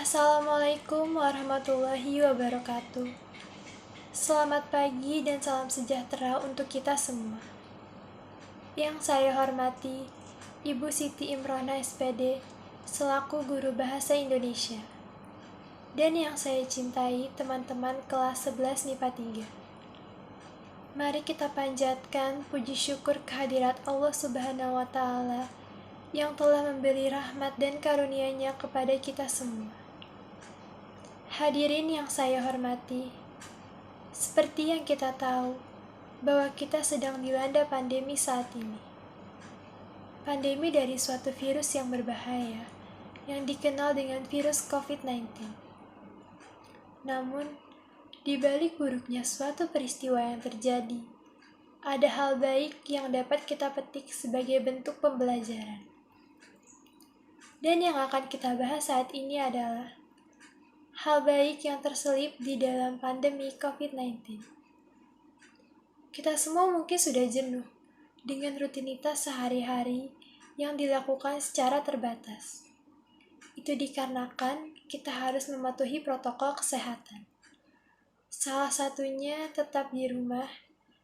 Assalamualaikum warahmatullahi wabarakatuh. Selamat pagi dan salam sejahtera untuk kita semua. Yang saya hormati, Ibu Siti Imrona SPD, selaku Guru Bahasa Indonesia. Dan yang saya cintai teman-teman kelas 11 MIPA 3. Mari kita panjatkan puji syukur kehadirat Allah Subhanahu wa Ta'ala yang telah memberi rahmat dan karunia-Nya kepada kita semua. Hadirin yang saya hormati, seperti yang kita tahu bahwa kita sedang dilanda pandemi saat ini. Pandemi dari suatu virus yang berbahaya yang dikenal dengan virus COVID-19. Namun, di balik buruknya suatu peristiwa yang terjadi, ada hal baik yang dapat kita petik sebagai bentuk pembelajaran. Dan yang akan kita bahas saat ini adalah hal baik yang terselip di dalam pandemi COVID-19. Kita semua mungkin sudah jenuh dengan rutinitas sehari-hari yang dilakukan secara terbatas. Itu dikarenakan kita harus mematuhi protokol kesehatan. Salah satunya tetap di rumah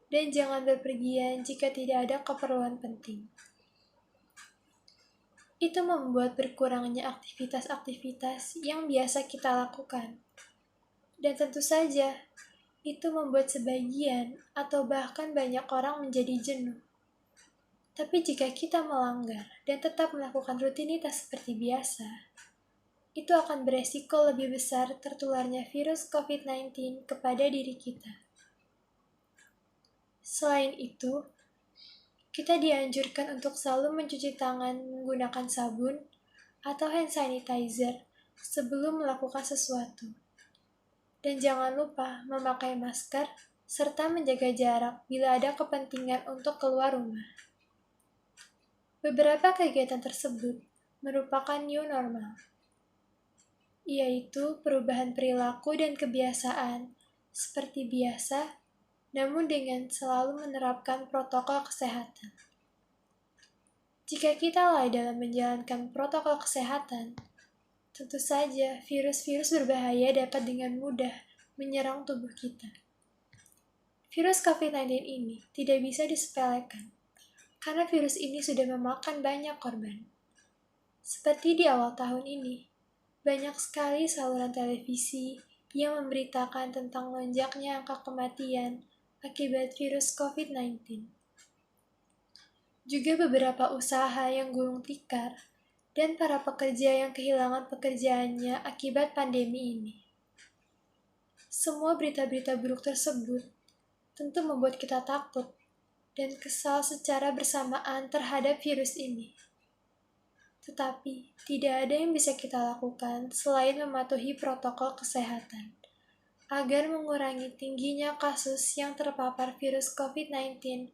dan jangan berpergian jika tidak ada keperluan penting. Itu membuat berkurangnya aktivitas-aktivitas yang biasa kita lakukan. Dan tentu saja, itu membuat sebagian atau bahkan banyak orang menjadi jenuh. Tapi jika kita melanggar dan tetap melakukan rutinitas seperti biasa, itu akan beresiko lebih besar tertularnya virus COVID-19 kepada diri kita. Selain itu, kita dianjurkan untuk selalu mencuci tangan menggunakan sabun atau hand sanitizer sebelum melakukan sesuatu. Dan jangan lupa memakai masker serta menjaga jarak bila ada kepentingan untuk keluar rumah. Beberapa kegiatan tersebut merupakan new normal, yaitu perubahan perilaku dan kebiasaan seperti biasa, namun dengan selalu menerapkan protokol kesehatan. Jika kita lalai dalam menjalankan protokol kesehatan, tentu saja virus-virus berbahaya dapat dengan mudah menyerang tubuh kita. Virus COVID-19 ini tidak bisa disepelekan, karena virus ini sudah memakan banyak korban. Seperti di awal tahun ini, banyak sekali saluran televisi yang memberitakan tentang lonjaknya angka kematian akibat virus COVID-19. Juga beberapa usaha yang gulung tikar dan para pekerja yang kehilangan pekerjaannya akibat pandemi ini. Semua berita-berita buruk tersebut tentu membuat kita takut dan kesal secara bersamaan terhadap virus ini. Tetapi, tidak ada yang bisa kita lakukan selain mematuhi protokol kesehatan agar mengurangi tingginya kasus yang terpapar virus COVID-19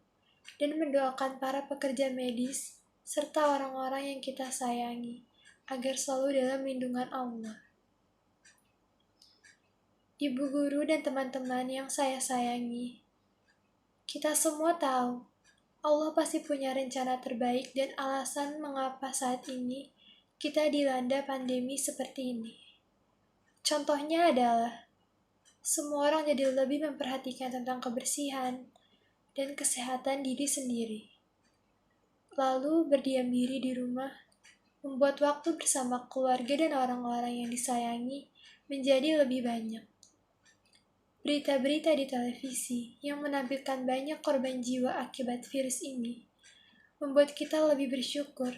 dan mendoakan para pekerja medis serta orang-orang yang kita sayangi agar selalu dalam lindungan Allah. Ibu guru dan teman-teman yang saya sayangi, kita semua tahu Allah pasti punya rencana terbaik dan alasan mengapa saat ini kita dilanda pandemi seperti ini. Contohnya adalah semua orang jadi lebih memperhatikan tentang kebersihan dan kesehatan diri sendiri. Lalu berdiam diri di rumah, membuat waktu bersama keluarga dan orang-orang yang disayangi menjadi lebih banyak. Berita-berita di televisi yang menampilkan banyak korban jiwa akibat virus ini membuat kita lebih bersyukur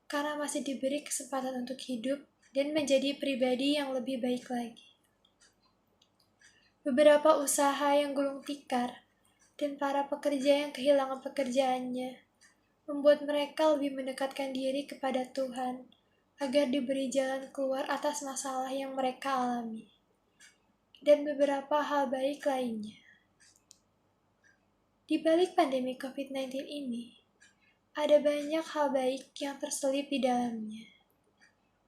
karena masih diberi kesempatan untuk hidup dan menjadi pribadi yang lebih baik lagi. Beberapa usaha yang gulung tikar dan para pekerja yang kehilangan pekerjaannya membuat mereka lebih mendekatkan diri kepada Tuhan agar diberi jalan keluar atas masalah yang mereka alami. Dan beberapa hal baik lainnya. Di balik pandemi COVID-19 ini, ada banyak hal baik yang terselip di dalamnya.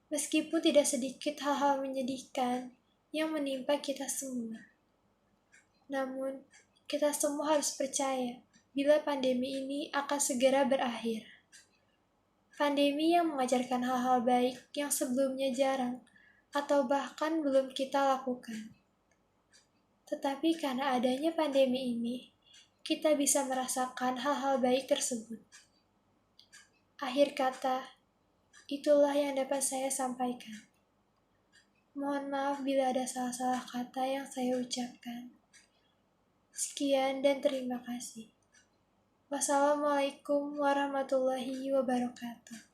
Meskipun tidak sedikit hal-hal menyedihkan yang menimpa kita semua. Namun, kita semua harus percaya bila pandemi ini akan segera berakhir. Pandemi yang mengajarkan hal-hal baik yang sebelumnya jarang atau bahkan belum kita lakukan. Tetapi karena adanya pandemi ini, kita bisa merasakan hal-hal baik tersebut. Akhir kata, itulah yang dapat saya sampaikan. Mohon maaf bila ada salah-salah kata yang saya ucapkan. Sekian dan terima kasih. Wassalamualaikum warahmatullahi wabarakatuh.